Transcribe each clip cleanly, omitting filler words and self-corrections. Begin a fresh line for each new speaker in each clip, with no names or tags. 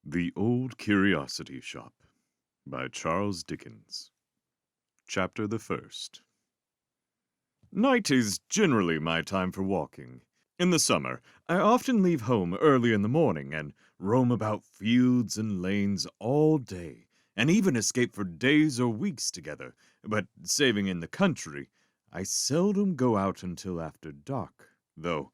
The Old Curiosity Shop by Charles Dickens. Chapter the First. Night is generally my time for walking. In the summer, I often leave home early in the morning and roam about fields and lanes all day, and even escape for days or weeks together. But saving in the country, I seldom go out until after dark, though,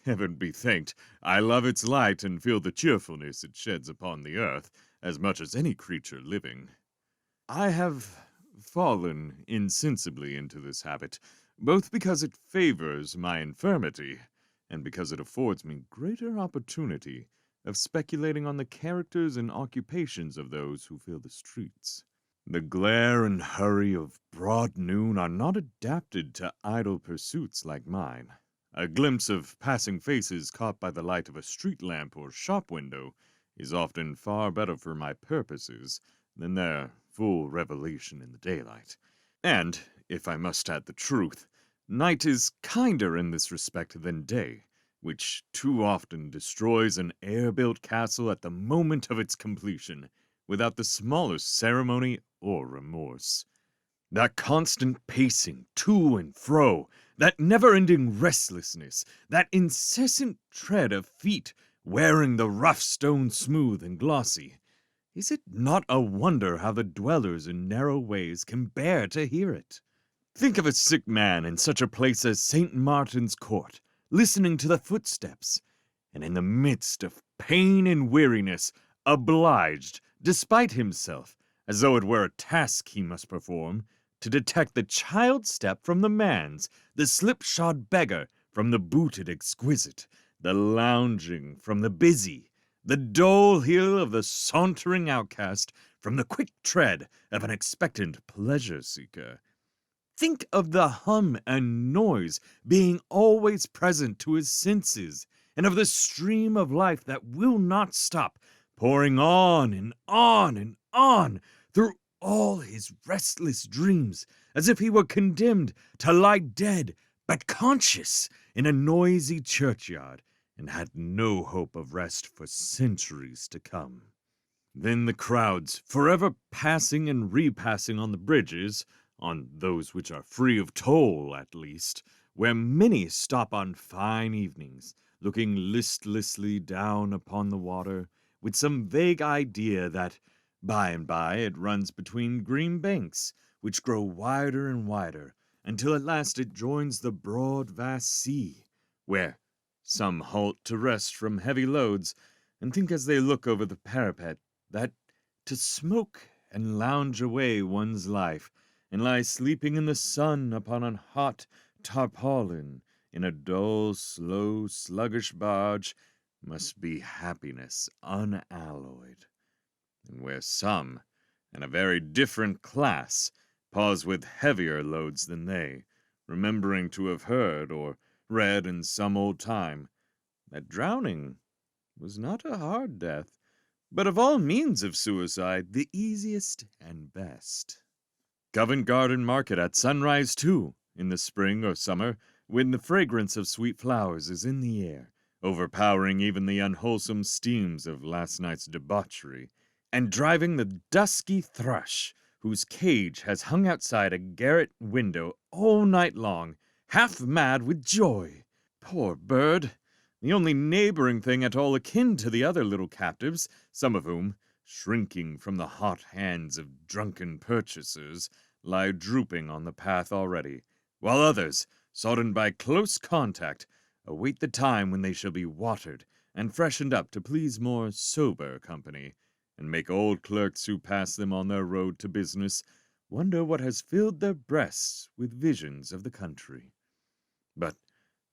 heaven be thanked, I love its light and feel the cheerfulness it sheds upon the earth as much as any creature living. I have fallen insensibly into this habit, both because it favors my infirmity, and because it affords me greater opportunity of speculating on the characters and occupations of those who fill the streets. The glare and hurry of broad noon are not adapted to idle pursuits like mine. A glimpse of passing faces caught by the light of a street lamp or shop window is often far better for my purposes than their full revelation in the daylight. And, if I must add the truth, night is kinder in this respect than day, which too often destroys an air-built castle at the moment of its completion, without the smallest ceremony or remorse. That constant pacing to and fro, that never-ending restlessness, that incessant tread of feet wearing the rough stone smooth and glossy, is it not a wonder how the dwellers in narrow ways can bear to hear it? Think of a sick man in such a place as St. Martin's Court, listening to the footsteps, and in the midst of pain and weariness, obliged, despite himself, as though it were a task he must perform, to detect the child's step from the man's, the slipshod beggar from the booted exquisite, the lounging from the busy, the dull heel of the sauntering outcast from the quick tread of an expectant pleasure-seeker. Think of the hum and noise being always present to his senses, and of the stream of life that will not stop, pouring on and on and on through all his restless dreams, as if he were condemned to lie dead but conscious in a noisy churchyard, and had no hope of rest for centuries to come. Then the crowds, forever passing and repassing on the bridges, on those which are free of toll at least, where many stop on fine evenings, looking listlessly down upon the water, with some vague idea that by and by it runs between green banks, which grow wider and wider, until at last it joins the broad vast sea, where some halt to rest from heavy loads, and think as they look over the parapet that to smoke and lounge away one's life, and lie sleeping in the sun upon a hot tarpaulin in a dull, slow, sluggish barge, must be happiness unalloyed, and where some, and a very different class, pause with heavier loads than they, remembering to have heard or read in some old time that drowning was not a hard death, but of all means of suicide the easiest and best. Covent Garden Market at sunrise, too, in the spring or summer, when the fragrance of sweet flowers is in the air, overpowering even the unwholesome steams of last night's debauchery, and driving the dusky thrush, whose cage has hung outside a garret window all night long, half mad with joy. Poor bird! The only neighboring thing at all akin to the other little captives, some of whom, shrinking from the hot hands of drunken purchasers, lie drooping on the path already, while others, sodden by close contact, await the time when they shall be watered and freshened up to please more sober company, and make old clerks who pass them on their road to business wonder what has filled their breasts with visions of the country. But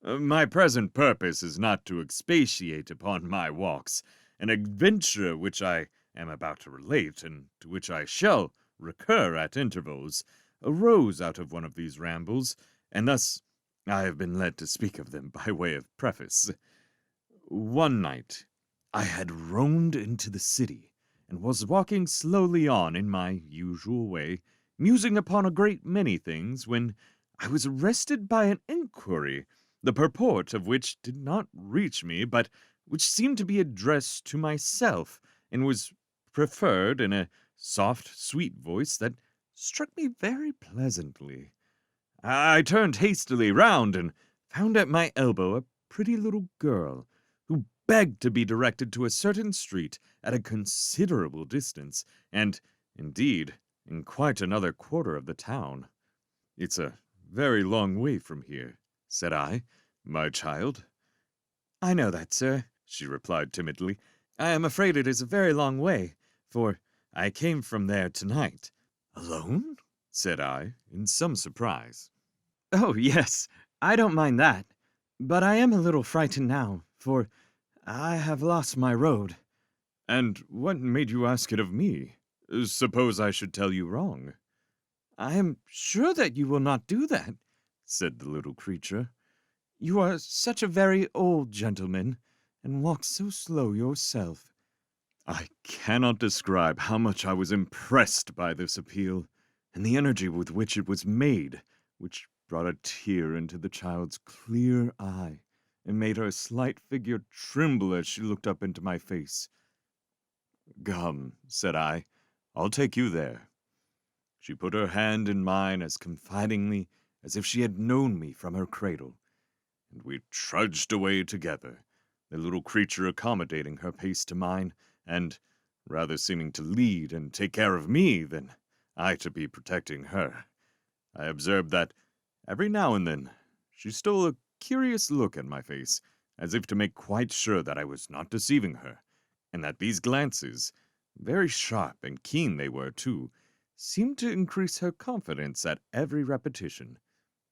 my present purpose is not to expatiate upon my walks. An adventure which I am about to relate, and to which I shall recur at intervals, arose out of one of these rambles, and thus I have been led to speak of them by way of preface. One night I had roamed into the city, and was walking slowly on in my usual way, musing upon a great many things, when I was arrested by an inquiry, the purport of which did not reach me, but which seemed to be addressed to myself, and was preferred in a soft, sweet voice that struck me very pleasantly. I turned hastily round and found at my elbow a pretty little girl who begged to be directed to a certain street at a considerable distance, and, indeed, in quite another quarter of the town. "It's a very long way from here," said I, "my child." "I know that, sir," she replied timidly. "I am afraid it is a very long way, for I came from there tonight." "Alone?" said I, in some surprise. "Oh, yes, I don't mind that. But I am a little frightened now, for I have lost my road." "And what made you ask it of me? Suppose I should tell you wrong?" "I am sure that you will not do that," said the little creature. "You are such a very old gentleman, and walk so slow yourself." I cannot describe how much I was impressed by this appeal, and the energy with which it was made, which brought a tear into the child's clear eye, and made her slight figure tremble as she looked up into my face. "Come," said I, "I'll take you there." She put her hand in mine as confidingly as if she had known me from her cradle, and we trudged away together, the little creature accommodating her pace to mine, and rather seeming to lead and take care of me than I to be protecting her. I observed that every now and then she stole a curious look at my face, as if to make quite sure that I was not deceiving her, and that these glances, very sharp and keen they were too, seemed to increase her confidence at every repetition.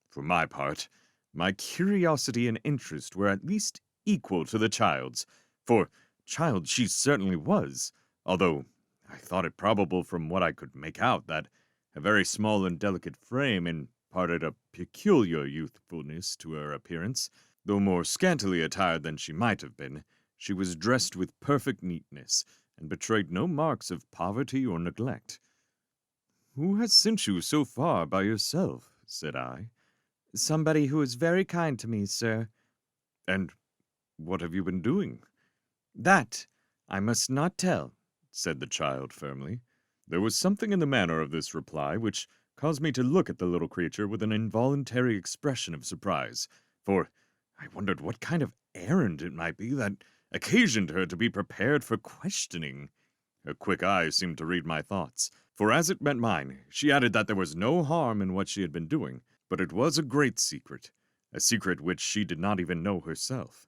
For my part, my curiosity and interest were at least equal to the child's, for child she certainly was, although I thought it probable from what I could make out that a very small and delicate frame imparted a peculiar youthfulness to her appearance. Though more scantily attired than she might have been, she was dressed with perfect neatness, and betrayed no marks of poverty or neglect. "Who has sent you so far by yourself?" said I. "Somebody who is very kind to me, sir." "And what have you been doing?" "That I must not tell," said the child firmly. There was something in the manner of this reply which caused me to look at the little creature with an involuntary expression of surprise, for I wondered what kind of errand it might be that occasioned her to be prepared for questioning. Her quick eyes seemed to read my thoughts, for as it met mine, she added that there was no harm in what she had been doing, but it was a secret which she did not even know herself.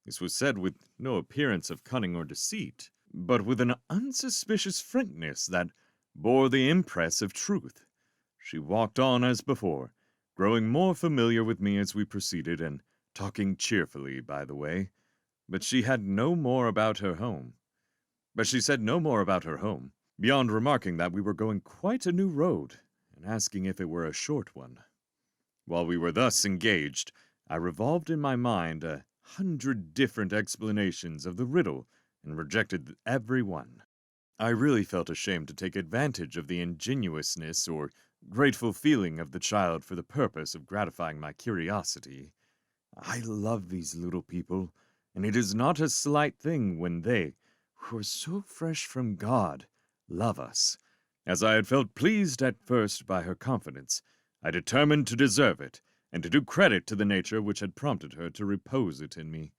This was said with no appearance of cunning or deceit, but with an unsuspicious frankness that bore the impress of truth. She walked on as before, growing more familiar with me as we proceeded, and talking cheerfully by the way, but she said no more about her home, beyond remarking that we were going quite a new road, and asking if it were a short one. While we were thus engaged, I revolved in my mind 100 different explanations of the riddle, and rejected every one. I really felt ashamed to take advantage of the ingenuousness or grateful feeling of the child for the purpose of gratifying my curiosity. I love these little people, and it is not a slight thing when they, who are so fresh from God, love us. As I had felt pleased at first by her confidence, I determined to deserve it, and to do credit to the nature which had prompted her to repose it in me.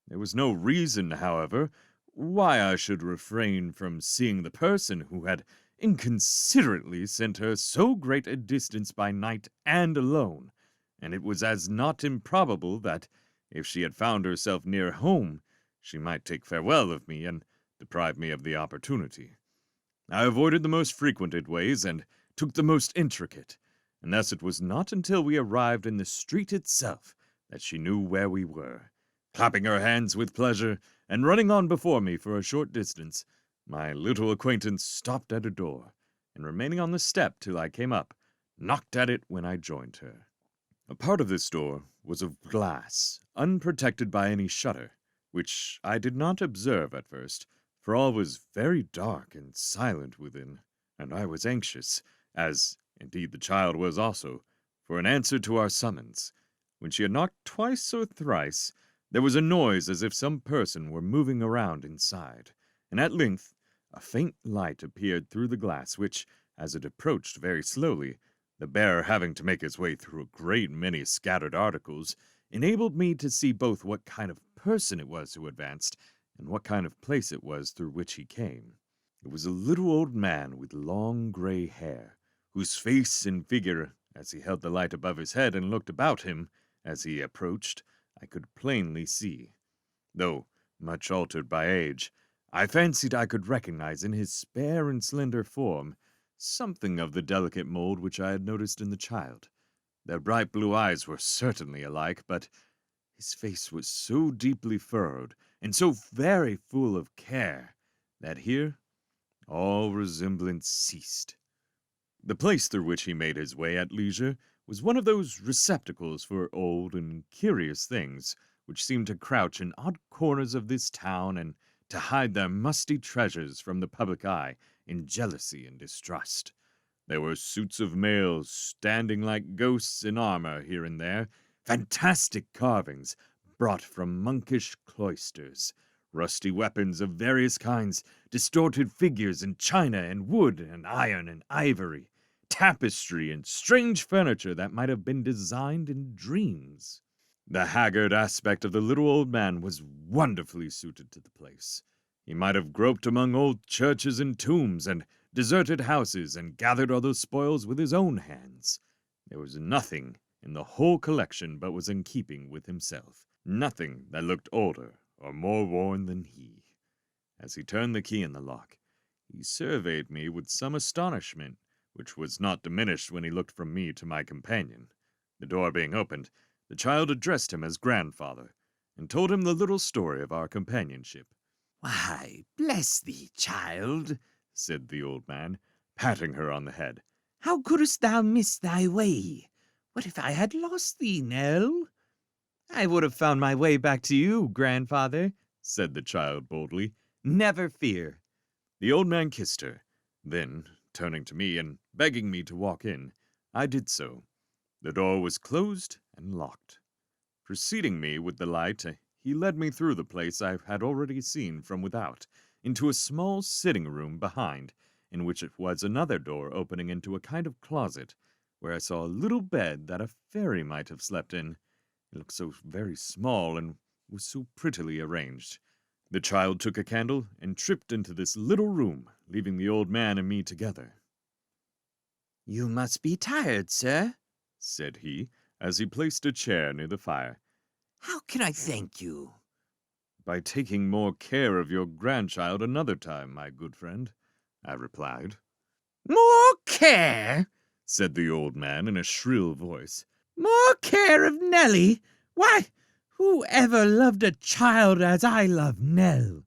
There was no reason, however, why I should refrain from seeing the person who had inconsiderately sent her so great a distance by night and alone, and it was as not improbable that, if she had found herself near home, she might take farewell of me and deprive me of the opportunity. I avoided the most frequented ways and took the most intricate, and thus it was not until we arrived in the street itself that she knew where we were. Clapping her hands with pleasure, and running on before me for a short distance, my little acquaintance stopped at a door, and remaining on the step till I came up, knocked at it when I joined her. A part of this door was of glass, unprotected by any shutter, which I did not observe at first, for all was very dark and silent within, and I was anxious, as indeed the child was also, for an answer to our summons. When she had knocked twice or thrice, there was a noise as if some person were moving around inside, and at length a faint light appeared through the glass, which, as it approached very slowly, the bearer having to make his way through a great many scattered articles, enabled me to see both what kind of person it was who advanced, and what kind of place it was through which he came. It was a little old man with long gray hair, whose face and figure, as he held the light above his head and looked about him as he approached, I could plainly see. Though much altered by age, I fancied I could recognize in his spare and slender form something of the delicate mold which I had noticed in the child. Their bright blue eyes were certainly alike, but his face was so deeply furrowed and so very full of care that here all resemblance ceased. The place through which he made his way at leisure was one of those receptacles for old and curious things which seem to crouch in odd corners of this town and to hide their musty treasures from the public eye in jealousy and distrust. There were suits of mail standing like ghosts in armor here and there, fantastic carvings brought from monkish cloisters, rusty weapons of various kinds, distorted figures in china and wood and iron and ivory, tapestry and strange furniture that might have been designed in dreams. The haggard aspect of the little old man was wonderfully suited to the place. He might have groped among old churches and tombs and deserted houses and gathered all those spoils with his own hands. There was nothing in the whole collection but was in keeping with himself, nothing that looked older or more worn than he. As he turned the key in the lock, he surveyed me with some astonishment, which was not diminished when he looked from me to my companion. The door being opened, the child addressed him as grandfather, and told him the little story of our companionship.
"Why, bless thee, child,"
said the old man, patting her on the head.
"How couldst thou miss thy way? What if I had lost thee, Nell?"
"I would have found my way back to you, grandfather,"
said the child boldly.
"Never fear."
The old man kissed her. Then, turning to me and begging me to walk in, I did so. The door was closed and locked. Preceding me with the light, he led me through the place I had already seen from without, into a small sitting room behind, in which it was another door opening into a kind of closet, where I saw a little bed that a fairy might have slept in. It looked so very small and was so prettily arranged. The child took a candle and tripped into this little room, leaving the old man and me together.
"You must be tired, sir,"
said he, as he placed a chair near the fire.
"How can I thank you?"
"By taking more care of your grandchild another time, my good friend," I replied.
"More care?"
said the old man in a shrill voice.
"More care of Nellie? Why, who ever loved a child as I love Nell?"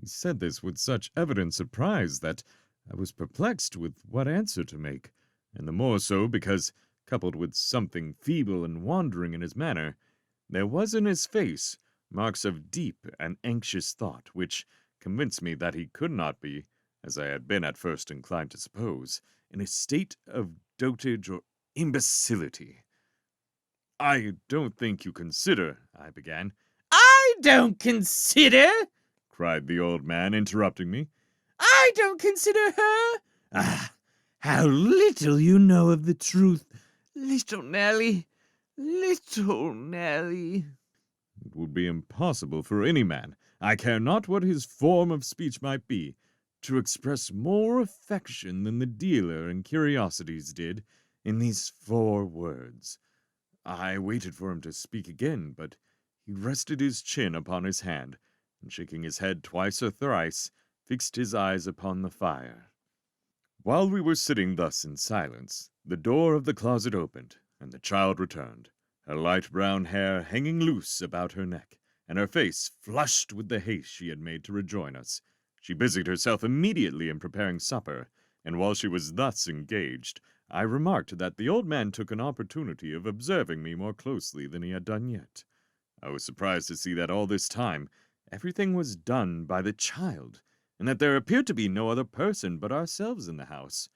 He said this with such evident surprise that I was perplexed with what answer to make, and the more so because, coupled with something feeble and wandering in his manner, there was in his face marks of deep and anxious thought, which convinced me that he could not be, as I had been at first inclined to suppose, in a state of dotage or imbecility. "I don't think you consider," I began.
"I don't consider!"
cried the old man, interrupting me.
"I don't consider her! Ah, how little you know of the truth, little Nellie, little Nellie."
It would be impossible for any man, I care not what his form of speech might be, to express more affection than the dealer in curiosities did in these 4 words. I waited for him to speak again, but he rested his chin upon his hand, and shaking his head twice or thrice, fixed his eyes upon the fire. While we were sitting thus in silence, the door of the closet opened, and the child returned, her light brown hair hanging loose about her neck, and her face flushed with the haste she had made to rejoin us. She busied herself immediately in preparing supper, and while she was thus engaged, I remarked that the old man took an opportunity of observing me more closely than he had done yet. I was surprised to see that all this time everything was done by the child, and that there appeared to be no other person but ourselves in the house.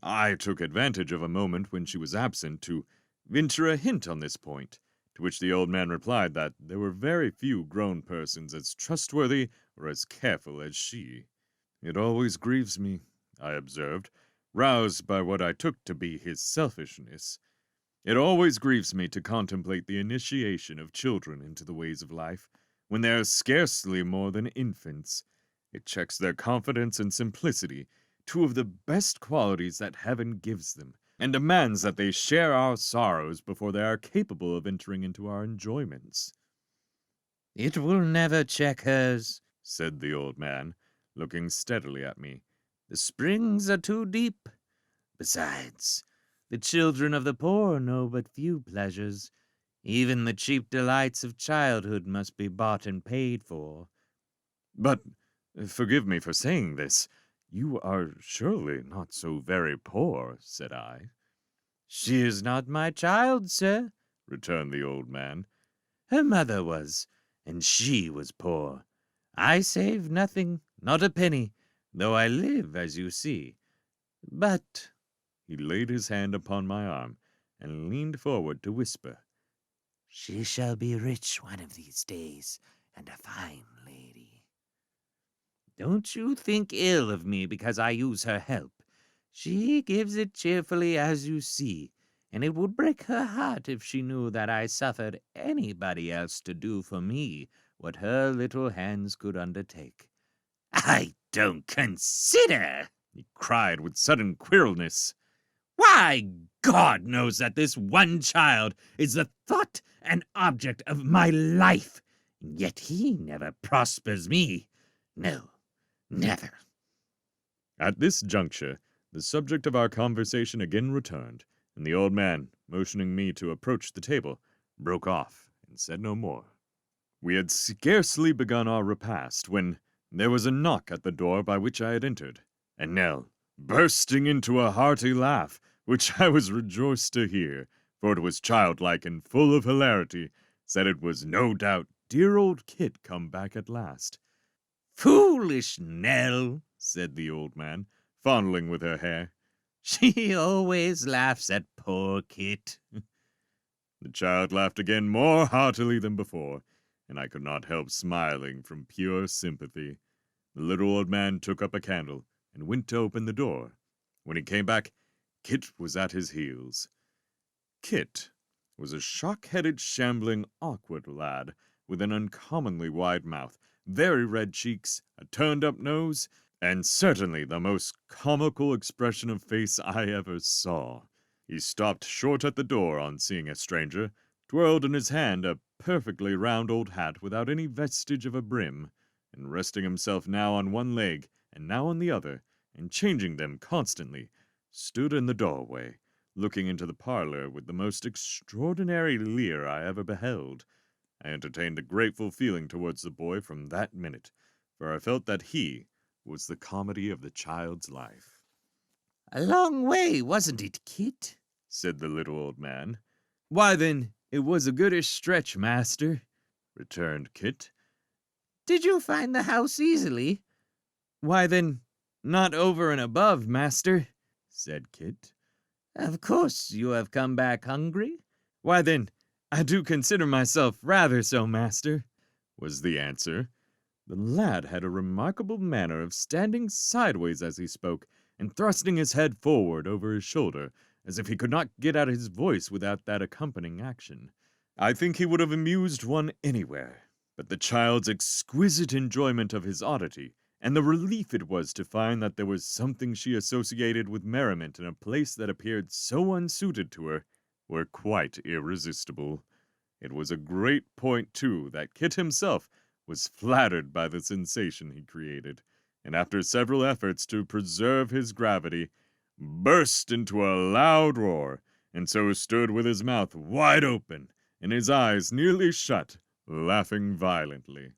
I took advantage of a moment when she was absent to venture a hint on this point, to which the old man replied that there were very few grown persons as trustworthy or as careful as she. It always grieves me, I observed, roused by what I took to be his selfishness. It always grieves me to contemplate the initiation of children into the ways of life, when they are scarcely more than infants. It checks their confidence and simplicity, two of the best qualities that heaven gives them, and demands that they share our sorrows before they are capable of entering into our enjoyments.
"It will never check hers,"
Said the old man, looking steadily at me.
"the springs are too deep. Besides, the children of the poor know but few pleasures. Even the cheap delights of childhood must be bought and paid for."
But, forgive me for saying this, you are surely not so very poor, said I.
"She is not my child, sir,"
Returned the old man.
"her mother was, and she was poor. I save nothing, not a penny, though I live, as you see. But,"
He laid his hand upon my arm and leaned forward to whisper,
"she shall be rich one of these days, and a fine lady. Don't you think ill of me because I use her help. She gives it cheerfully, as you see, and it would break her heart if she knew that I suffered anybody else to do for me what her little hands could undertake." "I don't consider,"
he cried with sudden querulousness.
"Why, God knows that this one child is the thought and object of my life, and yet he never prospers me. No, never."
At this juncture, the subject of our conversation again returned, and the old man, motioning me to approach the table, broke off and said no more. We had scarcely begun our repast when there was a knock at the door by which I had entered, and Nell, bursting into a hearty laugh, which I was rejoiced to hear, for it was childlike and full of hilarity, said it was no doubt dear old Kit come back at last.
"Foolish Nell,"
said the old man, fondling with her hair.
"She always laughs at poor Kit."
The child laughed again more heartily than before, and I could not help smiling from pure sympathy. The little old man took up a candle and went to open the door. When he came back, Kit was at his heels. Kit was a shock-headed, shambling, awkward lad, with an uncommonly wide mouth, very red cheeks, a turned-up nose, and certainly the most comical expression of face I ever saw. He stopped short at the door on seeing a stranger, twirled in his hand a perfectly round old hat without any vestige of a brim, and resting himself now on one leg and now on the other, and changing them constantly, stood in the doorway, looking into the parlor with the most extraordinary leer I ever beheld. I entertained a grateful feeling towards the boy from that minute, for I felt that he was the comedy of the child's life.
"A long way, wasn't it, Kit?"
Said the little old man.
Why then, it was a goodish stretch, master,
Returned Kit.
"Did you find the house easily?"
Why then, not over and above, master,
Said Kit.
"Of course you have come back hungry?"
Why then, I do consider myself rather so, master,
Was the answer. The lad had a remarkable manner of standing sideways as he spoke, and thrusting his head forward over his shoulder, as if he could not get out his voice without that accompanying action. I think he would have amused one anywhere, but the child's exquisite enjoyment of his oddity, and the relief it was to find that there was something she associated with merriment in a place that appeared so unsuited to her, were quite irresistible. It was a great point, too, that Kit himself was flattered by the sensation he created, and after several efforts to preserve his gravity, burst into a loud roar, and so stood with his mouth wide open and his eyes nearly shut, laughing violently.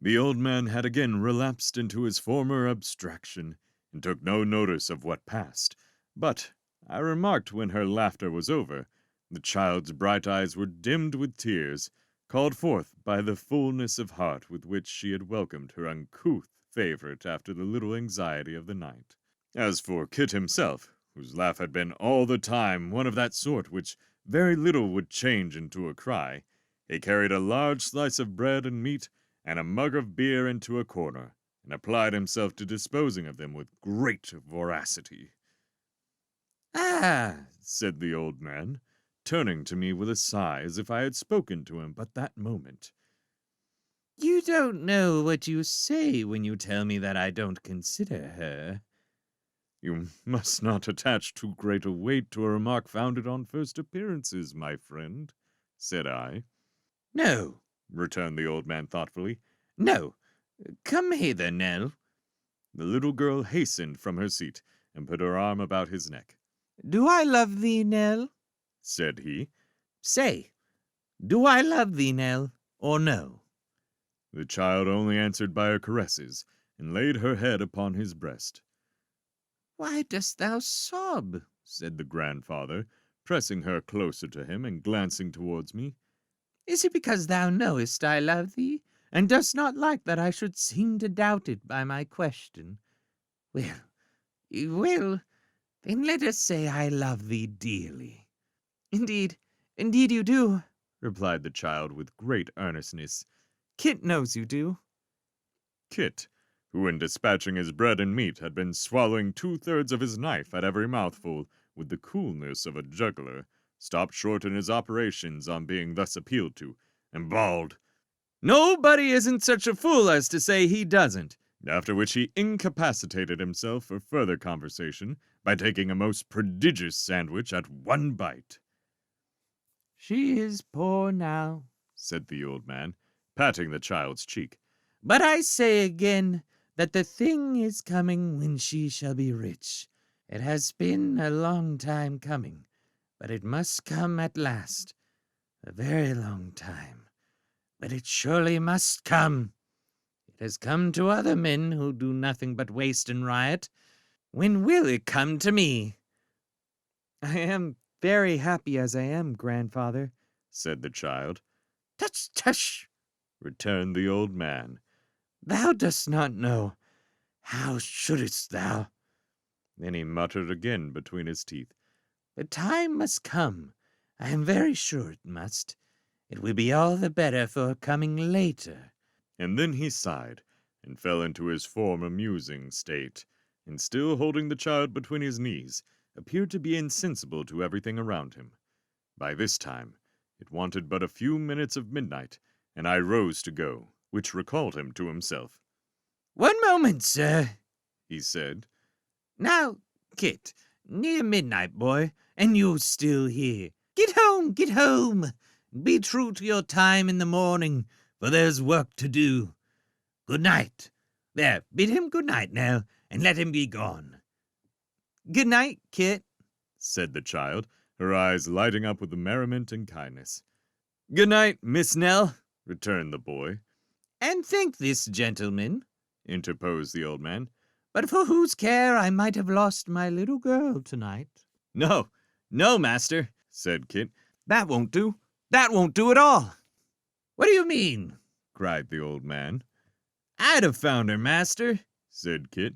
The old man had again relapsed into his former abstraction, and took no notice of what passed, but I remarked when her laughter was over, the child's bright eyes were dimmed with tears, called forth by the fullness of heart with which she had welcomed her uncouth favorite after the little anxiety of the night. As for Kit himself, whose laugh had been all the time one of that sort which very little would change into a cry, he carried a large slice of bread and meat and a mug of beer into a corner, and applied himself to disposing of them with great voracity.
Ah,
Said the old man, turning to me with a sigh as if I had spoken to him but that moment.
you don't know what you say when you tell me that I don't consider her.
You must not attach too great a weight to a remark founded on first appearances, my friend, said I.
No,
Returned the old man thoughtfully.
no. Come hither, Nell.
The little girl hastened from her seat and put her arm about his neck.
Do I love thee, Nell?
Said he.
Say, do I love thee, Nell, or no?
The child only answered by her caresses, and laid her head upon his breast.
Why dost thou sob?
Said the grandfather, pressing her closer to him and glancing towards me.
Is it because thou knowest I love thee, and dost not like that I should seem to doubt it by my question? Well, then let us say I love thee dearly. Indeed, indeed you do, replied the child with great earnestness. Kit knows you do.
Kit, who in dispatching his bread and meat had been swallowing 2/3 of his knife at every mouthful with the coolness of a juggler, stopped short in his operations on being thus appealed to, and bawled,
Nobody isn't such a fool as to say he doesn't.
after which he incapacitated himself for further conversation by taking a most prodigious sandwich at one bite.
She is poor now,
Said the old man, patting the child's cheek.
but I say again that the thing is coming when she shall be rich. It has been a long time coming, but it must come at last. A very long time, but it surely must come. It has come to other men who do nothing but waste and riot. When will it come to me?
I am very happy as I am, grandfather,
Said the child.
Tush, tush!
Returned the old man.
Thou dost not know. How shouldest thou?
Then he muttered again between his teeth.
The time must come. I am very sure it must. It will be all the better for coming later.
And then he sighed, and fell into his former musing state, and still holding the child between his knees, appeared to be insensible to everything around him. By this time, it wanted but a few minutes of midnight, and I rose to go, which recalled him to himself.
One moment, sir,
He said,
Now, Kit, near midnight, boy, and you still here. Get home, get home. Be true to your time in the morning, for there's work to do. Good night. There, bid him good night now, and let him be gone.
Good night, Kit.
said the child, her eyes lighting up with merriment and kindness.
Good night, Miss Nell,
Returned the boy.
And think this, gentlemen,
Interposed the old man.
but for whose care I might have lost my little girl tonight.
No, no, master.
Said Kit.
That won't do. That won't do at all.
What do you mean?
Cried the old man.
I'd have found her, master.
Said Kit.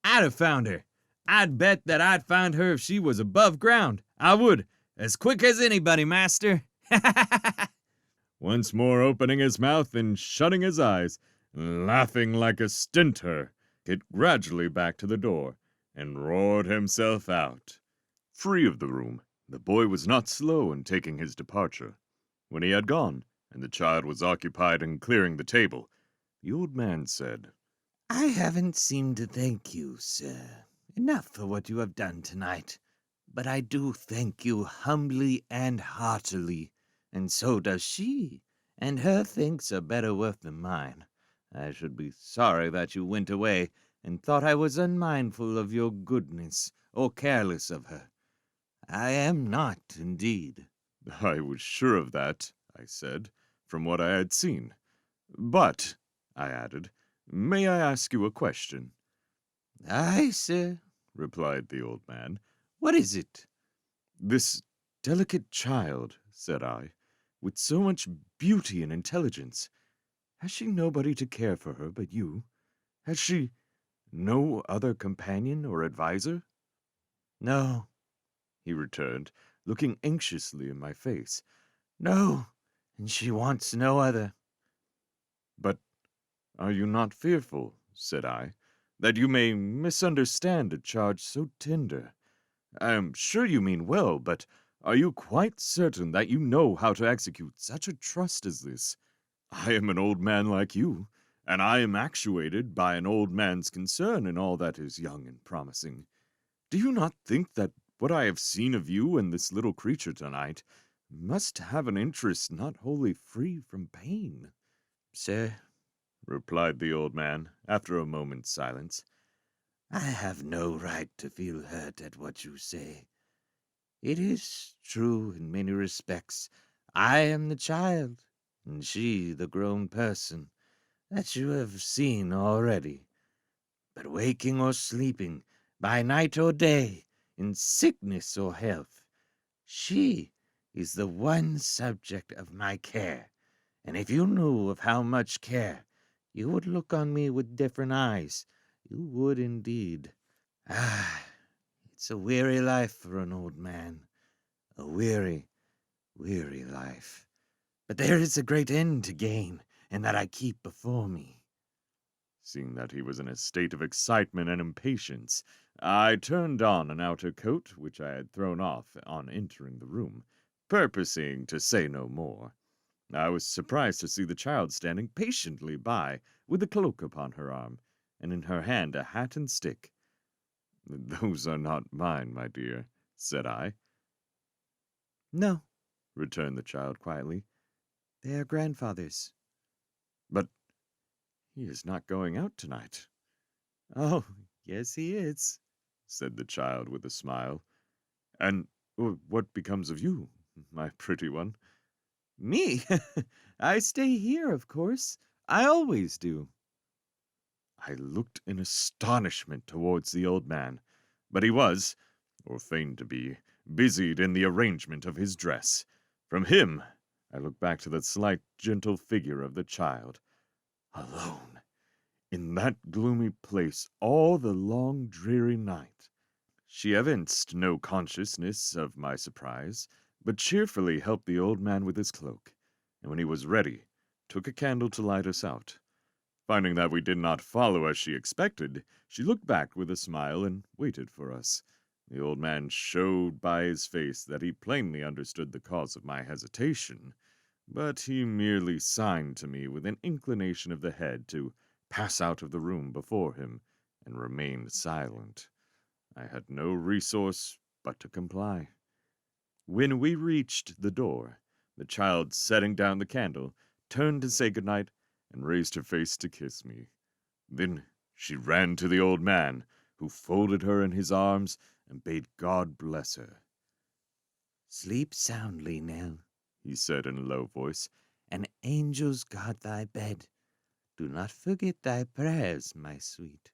I'd have found her. I'd bet that I'd find her if she was above ground. I would, as quick as anybody, master.
Once more opening his mouth and shutting his eyes, laughing like a stentor, Kit gradually back to the door, and roared himself out. Free of the room, the boy was not slow in taking his departure. When he had gone, and the child was occupied in clearing the table, the old man said,
I haven't seemed to thank you, sir, enough for what you have done tonight. But I do thank you humbly and heartily, and so does she, and her thanks are better worth than mine. I should be sorry that you went away and thought I was unmindful of your goodness or careless of her. I am not, indeed.
I was sure of that, I said, from what I had seen. But, I added, may I ask you a question?
Aye, sir,
Replied the old man.
what is it?
This delicate child, said I, with so much beauty and intelligence, has she nobody to care for her but you? Has she no other companion or adviser?
No,
He returned, looking anxiously in my face.
no, and she wants no other.
But Are you not fearful, said I, that you may misunderstand a charge so tender? I am sure you mean well, but are you quite certain that you know how to execute such a trust as this? I am an old man like you, and I am actuated by an old man's concern in all that is young and promising. Do you not think that what I have seen of you and this little creature tonight must have an interest not wholly free from pain?
Sir,
Replied the old man, after a moment's silence.
I have no right to feel hurt at what you say. It is true in many respects. I am the child, and she the grown person, that you have seen already. But waking or sleeping, by night or day, in sickness or health, she is the one subject of my care, and if you knew of how much care, you would look on me with different eyes. You would indeed. Ah, it's a weary life for an old man. A weary, weary life. But there is a great end to gain, and that I keep before me.
Seeing that he was in a state of excitement and impatience, I turned on an outer coat which I had thrown off on entering the room, purposing to say no more. I was surprised to see the child standing patiently by, with a cloak upon her arm, and in her hand a hat and stick. Those are not mine, my dear, said I.
No,
Returned the child quietly.
they are grandfather's.
But he is not going out tonight,
Oh, yes, he is.
said the child with a smile. And what becomes of you, my pretty one?
Me? I stay here, of course. I always do.
I looked in astonishment towards the old man, but he was, or feigned to be, busied in the arrangement of his dress. From him, I looked back to the slight, gentle figure of the child. Alone, in that gloomy place all the long, dreary night. She evinced no consciousness of my surprise, but cheerfully helped the old man with his cloak, and when he was ready, took a candle to light us out. Finding that we did not follow as she expected, she looked back with a smile and waited for us. The old man showed by his face that he plainly understood the cause of my hesitation, but he merely signed to me with an inclination of the head to pass out of the room before him, and remained silent. I had no resource but to comply. When we reached the door, the child, setting down the candle, turned to say good night and raised her face to kiss me. Then she ran to the old man, who folded her in his arms and bade God bless her.
Sleep soundly, Nell,
He said in a low voice.
and angels guard thy bed. Do not forget thy prayers, my sweet.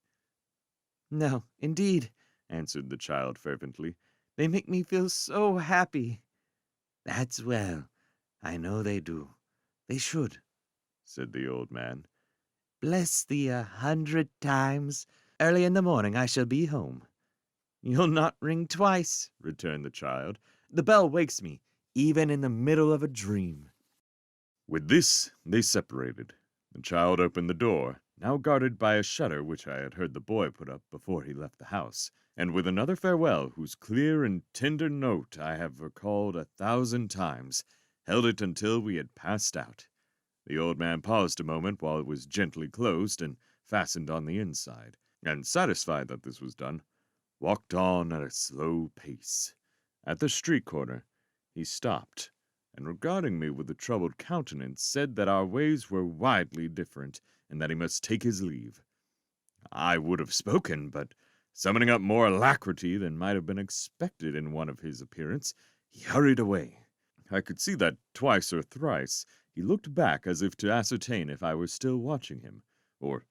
No, indeed, answered the child fervently. They make me feel so happy. That's well. I know they do. They should,
Said the old man.
Bless thee 100 times. Early in the morning I shall be home. You'll not ring twice, returned the child. The bell wakes me, even in the middle of a dream.
With this they separated. The child opened the door, now guarded by a shutter which I had heard the boy put up before he left the house, and with another farewell whose clear and tender note I have recalled 1,000 times, held it until we had passed out. The old man paused a moment while it was gently closed and fastened on the inside, and satisfied that this was done, walked on at a slow pace. At the street corner, he stopped, and regarding me with a troubled countenance, said that our ways were widely different, and that he must take his leave. I would have spoken, but summoning up more alacrity than might have been expected in one of his appearance, he hurried away. I could see that twice or thrice he looked back as if to ascertain if I were still watching him, or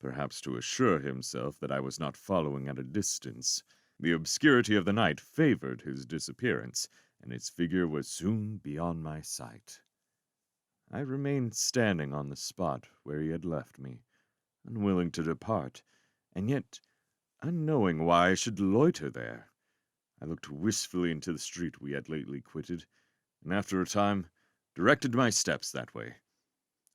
perhaps to assure himself that I was not following at a distance. The obscurity of the night favored his disappearance, and his figure was soon beyond my sight. I remained standing on the spot where he had left me, unwilling to depart, and yet unknowing why I should loiter there. I looked wistfully into the street we had lately quitted, and after a time directed my steps that way.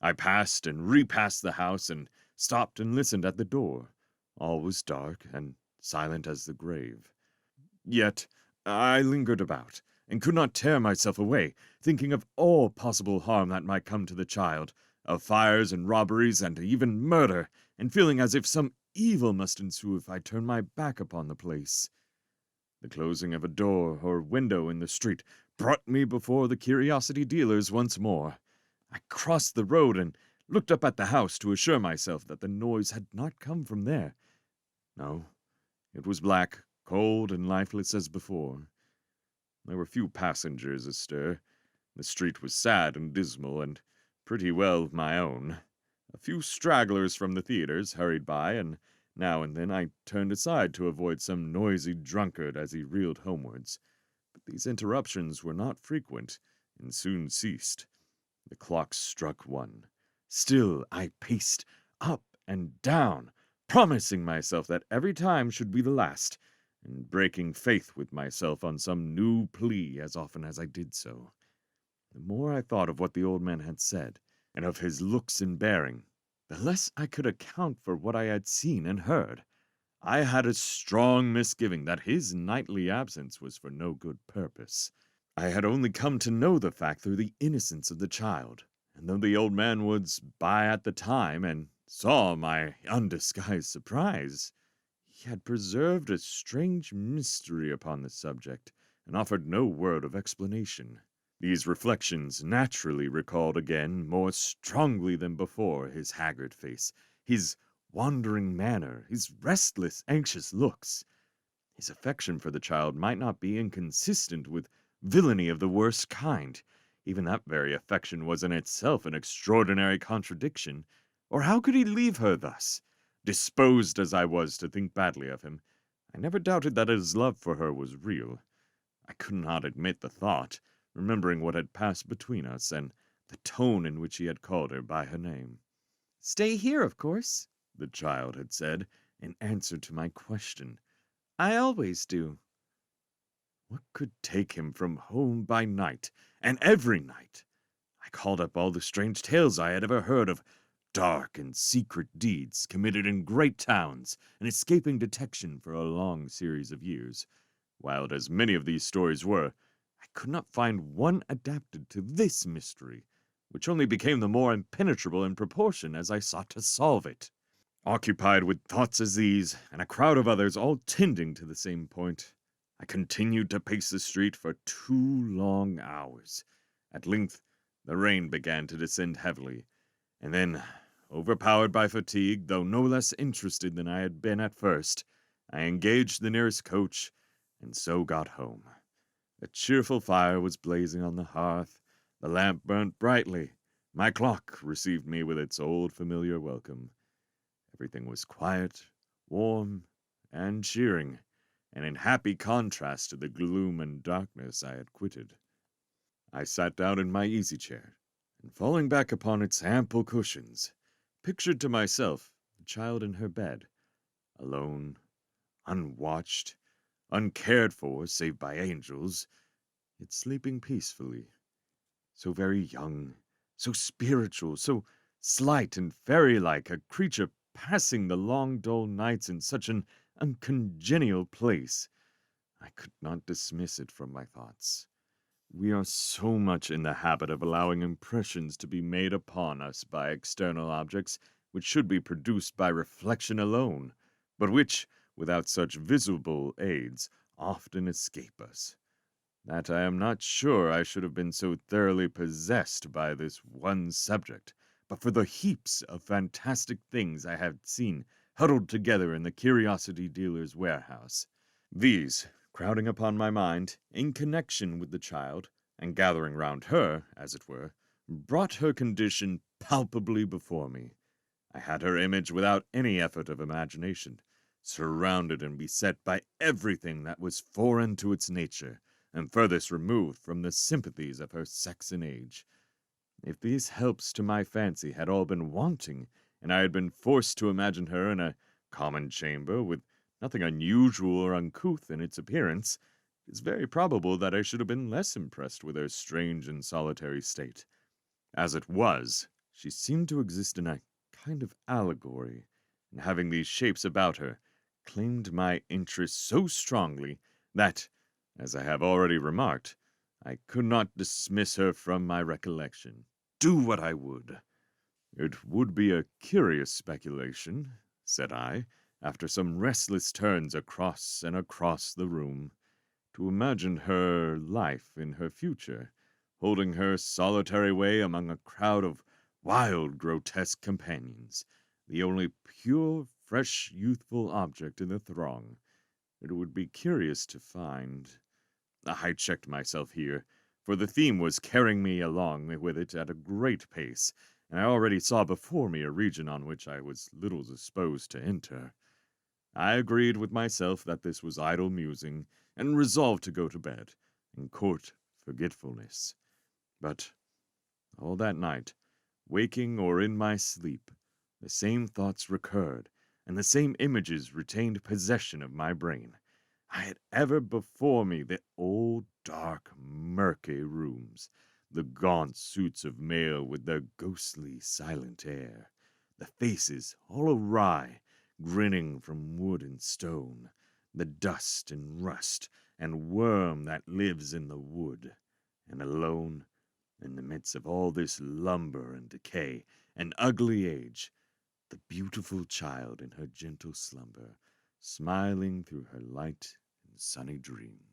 I passed and repassed the house, and stopped and listened at the door. All was dark and silent as the grave. Yet I lingered about, and could not tear myself away, thinking of all possible harm that might come to the child, of fires and robberies and even murder, and feeling as if some evil must ensue if I turned my back upon the place. The closing of a door or window in the street brought me before the curiosity dealers once more. I crossed the road and looked up at the house to assure myself that the noise had not come from there. No, it was black, cold, and lifeless as before. There were few passengers astir. The street was sad and dismal, and pretty well my own. A few stragglers from the theatres hurried by, and now and then I turned aside to avoid some noisy drunkard as he reeled homewards. But these interruptions were not frequent, and soon ceased. The clock struck 1. Still I paced up and down, promising myself that every time should be the last, and breaking faith with myself on some new plea as often as I did so. The more I thought of what the old man had said, and of his looks and bearing, the less I could account for what I had seen and heard. I had a strong misgiving that his nightly absence was for no good purpose. I had only come to know the fact through the innocence of the child, and though the old man was by at the time and saw my undisguised surprise, he had preserved a strange mystery upon the subject, and offered no word of explanation. These reflections naturally recalled again, more strongly than before, his haggard face, his wandering manner, his restless, anxious looks. His affection for the child might not be inconsistent with villainy of the worst kind. Even that very affection was in itself an extraordinary contradiction. Or how could he leave her thus? Disposed as I was to think badly of him, I never doubted that his love for her was real. I could not admit the thought, remembering what had passed between us, and the tone in which he had called her by her name.
Stay here, of course,
The child had said, in answer to my question.
I always do.
What could take him from home by night, and every night? I called up all the strange tales I had ever heard of dark and secret deeds committed in great towns and escaping detection for a long series of years. Wild as many of these stories were, I could not find one adapted to this mystery, which only became the more impenetrable in proportion as I sought to solve it. Occupied with thoughts as these, and a crowd of others all tending to the same point, I continued to pace the street for 2 long hours. At length, the rain began to descend heavily, and then, overpowered by fatigue, though no less interested than I had been at first, I engaged the nearest coach, and so got home. A cheerful fire was blazing on the hearth, the lamp burnt brightly, my clock received me with its old familiar welcome. Everything was quiet, warm, and cheering, and in happy contrast to the gloom and darkness I had quitted. I sat down in my easy-chair, and falling back upon its ample cushions, pictured to myself the child in her bed, alone, unwatched, uncared for save by angels, yet sleeping peacefully. So very young, so spiritual, so slight and fairy-like, a creature passing the long dull nights in such an uncongenial place. I could not dismiss it from my thoughts. We are so much in the habit of allowing impressions to be made upon us by external objects which should be produced by reflection alone, but which, without such visible aids, often escape us, that I am not sure I should have been so thoroughly possessed by this one subject, but for the heaps of fantastic things I had seen huddled together in the curiosity dealer's warehouse. These, crowding upon my mind, in connection with the child, and gathering round her, as it were, brought her condition palpably before me. I had her image without any effort of imagination, surrounded and beset by everything that was foreign to its nature, and furthest removed from the sympathies of her sex and age. If these helps to my fancy had all been wanting, and I had been forced to imagine her in a common chamber, with nothing unusual or uncouth in its appearance, it is very probable that I should have been less impressed with her strange and solitary state. As it was, she seemed to exist in a kind of allegory, and having these shapes about her, claimed my interest so strongly that, as I have already remarked, I could not dismiss her from my recollection, do what I would. It would be a curious speculation, said I, after some restless turns across and across the room, to imagine her life in her future, holding her solitary way among a crowd of wild, grotesque companions, the only pure, fresh, youthful object in the throng. It would be curious to find. I checked myself here, for the theme was carrying me along with it at a great pace, and I already saw before me a region on which I was little disposed to enter. I agreed with myself that this was idle musing, and resolved to go to bed, and court forgetfulness. But all that night, waking or in my sleep, the same thoughts recurred, and the same images retained possession of my brain. I had ever before me the old, dark, murky rooms, the gaunt suits of mail with their ghostly, silent air, the faces all awry, grinning from wood and stone, the dust and rust and worm that lives in the wood, and alone, in the midst of all this lumber and decay and ugly age, the beautiful child in her gentle slumber, smiling through her light and sunny dreams.